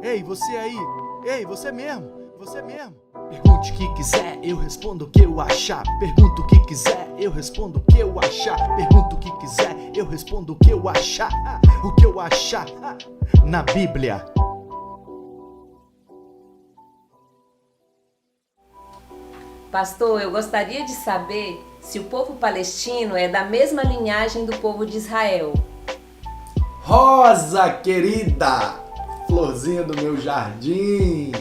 Ei, você aí! Ei, você mesmo! Você mesmo! Pergunte o que quiser, eu respondo o que eu achar. Pergunta o que quiser, eu respondo o que eu achar. Pergunta o que quiser, eu respondo o que eu achar. O que eu achar na Bíblia. Pastor, eu gostaria de saber se o povo palestino é da mesma linhagem do povo de Israel. Rosa querida, florzinha do meu jardim.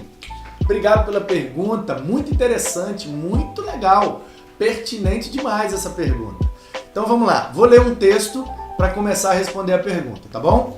Obrigado pela pergunta, muito interessante, muito legal, pertinente demais essa pergunta. Então vamos lá, vou ler um texto para começar a responder a pergunta, tá bom?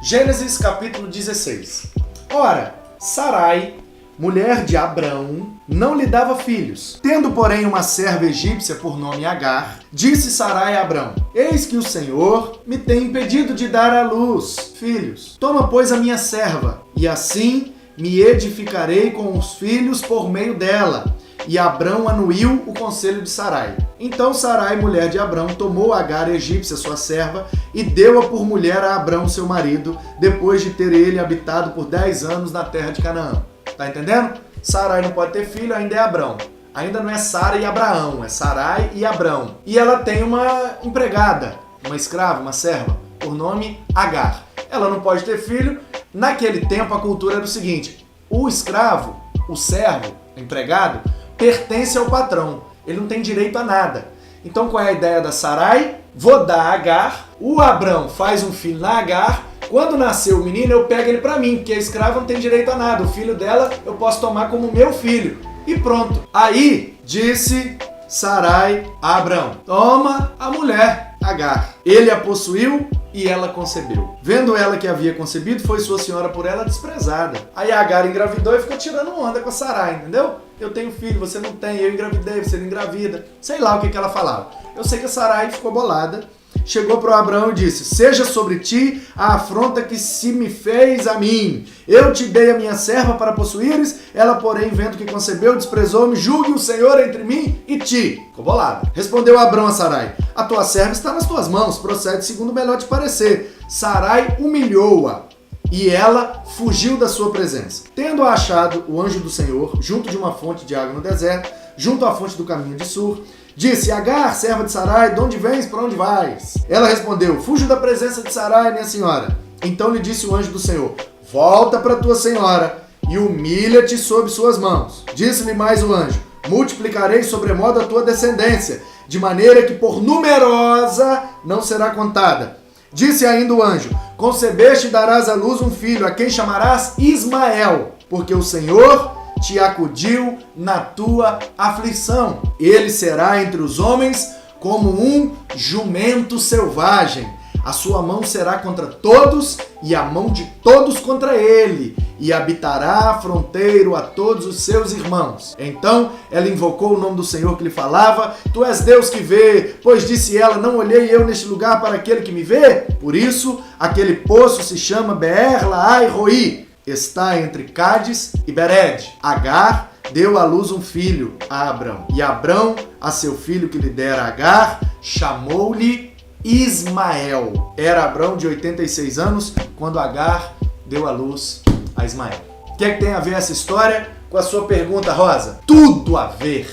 Gênesis capítulo 16. Ora, Sarai, mulher de Abrão, não lhe dava filhos. Tendo, porém, uma serva egípcia por nome Agar, disse Sarai a Abrão: Eis que o Senhor me tem impedido de dar à luz filhos. Toma, pois, a minha serva, e assim me edificarei com os filhos por meio dela. E Abrão anuiu o conselho de Sarai. Então Sarai, mulher de Abrão, tomou Agar, egípcia, sua serva, e deu-a por mulher a Abrão, seu marido, depois de ter ele habitado por 10 anos na terra de Canaã. Tá entendendo? Sarai não pode ter filho, ainda é Abrão. Ainda não é Sara e Abraão, é Sarai e Abrão. E ela tem uma empregada, uma escrava, uma serva, por nome Agar. Ela não pode ter filho. Naquele tempo a cultura era o seguinte: o escravo, o servo, o empregado, pertence ao patrão. Ele não tem direito a nada. Então qual é a ideia da Sarai? Vou dar a Agar, o Abrão faz um filho na Agar. Quando nasceu o menino, eu pego ele pra mim, porque a escrava não tem direito a nada. O filho dela eu posso tomar como meu filho. E pronto. Aí disse Sarai a Abrão: toma a mulher, Agar. Ele a possuiu e ela concebeu. Vendo ela que havia concebido, foi sua senhora por ela desprezada. Aí Agar engravidou e ficou tirando onda com a Sarai, entendeu? Eu tenho filho, você não tem, eu engravidei, você não engravida. Sei lá o que ela falava. Eu sei que a Sarai ficou bolada. Chegou para o Abrão e disse: seja sobre ti a afronta que se me fez a mim. Eu te dei a minha serva para possuíres, ela porém, vendo que concebeu, desprezou-me. Julgue o Senhor entre mim e ti. Ficou bolado. Respondeu Abrão a Sarai: a tua serva está nas tuas mãos, procede segundo o melhor te parecer. Sarai humilhou-a e ela fugiu da sua presença. Tendo achado o anjo do Senhor junto de uma fonte de água no deserto, junto à fonte do caminho de Sur, disse: Agar, serva de Sarai, de onde vens, para onde vais? Ela respondeu: fujo da presença de Sarai, minha senhora. Então lhe disse o anjo do Senhor: volta para tua senhora e humilha-te sob suas mãos. Disse-lhe mais o anjo: multiplicarei sobremodo a tua descendência, de maneira que por numerosa não será contada. Disse ainda o anjo: concebeste e darás à luz um filho, a quem chamarás Ismael, porque o Senhor te acudiu na tua aflição. Ele será entre os homens como um jumento selvagem. A sua mão será contra todos e a mão de todos contra ele, e habitará fronteiro a todos os seus irmãos. Então ela invocou o nome do Senhor que lhe falava: tu és Deus que vê, pois disse ela: não olhei eu neste lugar para aquele que me vê? Por isso aquele poço se chama Beer Lahai Roi. Está entre Cádiz e Bered. Agar deu à luz um filho a Abrão. E Abrão, a seu filho que lhe dera Agar, chamou-lhe Ismael. Era Abrão de 86 anos quando Agar deu à luz a Ismael. O que é que tem a ver essa história com a sua pergunta, Rosa? Tudo a ver.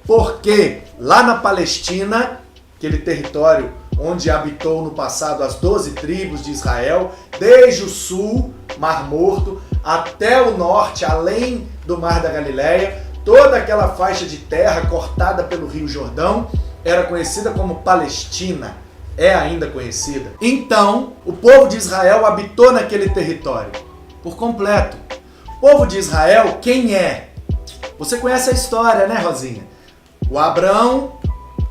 Porque lá na Palestina, aquele território onde habitou no passado as 12 tribos de Israel, desde o sul, Mar Morto, até o norte, além do Mar da Galileia, toda aquela faixa de terra cortada pelo Rio Jordão era conhecida como Palestina, é ainda conhecida. Então, o povo de Israel habitou naquele território por completo. O povo de Israel, quem é? Você conhece a história, né, Rosinha? O Abrão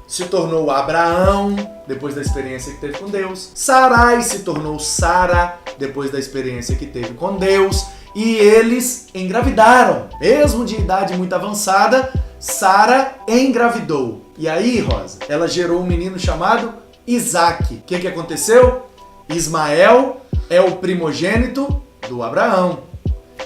se tornou Abraão, depois da experiência que teve com Deus. Sarai se tornou Sara, depois da experiência que teve com Deus. E eles engravidaram. Mesmo de idade muito avançada, Sara engravidou. E aí, Rosa, ela gerou um menino chamado Isaac. O que aconteceu? Ismael é o primogênito do Abraão.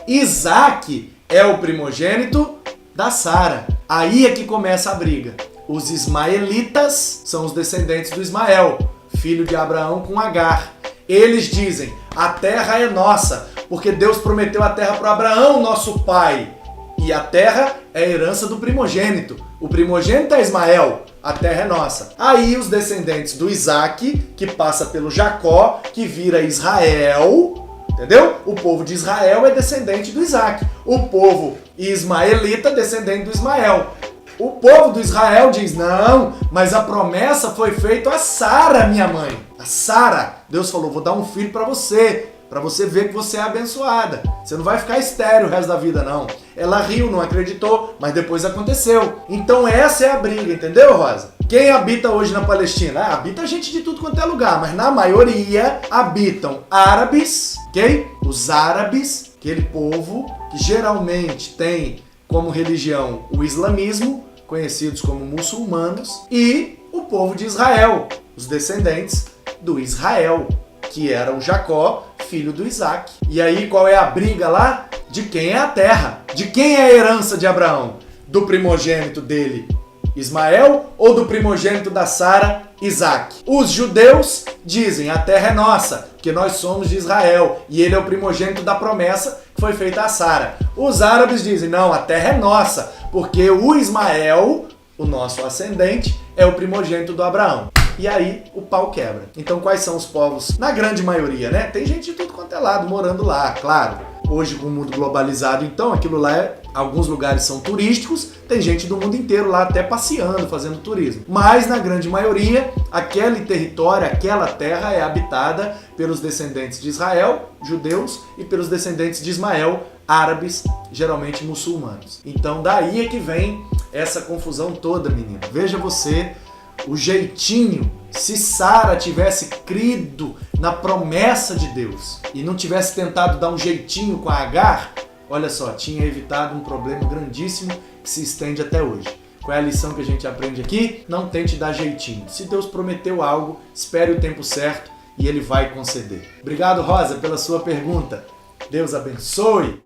Isaac é o primogênito da Sara. Aí é que começa a briga. Os ismaelitas são os descendentes do Ismael, filho de Abraão com Agar. Eles dizem: a terra é nossa, Porque Deus prometeu a terra para Abraão, nosso pai. E a terra é a herança do primogênito. O primogênito é Ismael, a terra é nossa. Aí os descendentes do Isaac, que passa pelo Jacó, que vira Israel, entendeu? O povo de Israel é descendente do Isaac. O povo ismaelita, descendente do Ismael. O povo do Israel diz, não, mas a promessa foi feita a Sara, minha mãe. A Sara, Deus falou, vou dar um filho para você ver que você é abençoada. Você não vai ficar estéril o resto da vida, não. Ela riu, não acreditou, mas depois aconteceu. Então essa é a briga, entendeu, Rosa? Quem habita hoje na Palestina? Habita gente de tudo quanto é lugar, mas na maioria habitam árabes, ok? Os árabes, aquele povo que geralmente tem como religião o islamismo, conhecidos como muçulmanos, e o povo de Israel, os descendentes do Israel, que era o Jacó, filho do Isaac. E aí qual é a briga lá? De quem é a terra? De quem é a herança de Abraão? Do primogênito dele, Ismael, ou do primogênito da Sara, Isaac? Os judeus dizem, a terra é nossa, porque nós somos de Israel, e ele é o primogênito da promessa que foi feita a Sara. Os árabes dizem, não, a terra é nossa, porque o Ismael, o nosso ascendente, é o primogênito do Abraão. E aí o pau quebra. Então quais são os povos? Na grande maioria, né? Tem gente de tudo quanto é lado morando lá, claro. Hoje com o mundo globalizado, então aquilo lá alguns lugares são turísticos, tem gente do mundo inteiro lá até passeando, fazendo turismo. Mas na grande maioria, aquele território, aquela terra é habitada pelos descendentes de Israel, judeus, e pelos descendentes de Ismael, árabes, geralmente muçulmanos. Então daí é que vem essa confusão toda, menino. Veja você o jeitinho. Se Sara tivesse crido na promessa de Deus e não tivesse tentado dar um jeitinho com a Agar, olha só, tinha evitado um problema grandíssimo que se estende até hoje. Qual é a lição que a gente aprende aqui? Não tente dar jeitinho. Se Deus prometeu algo, espere o tempo certo e Ele vai conceder. Obrigado, Rosa, pela sua pergunta. Deus abençoe!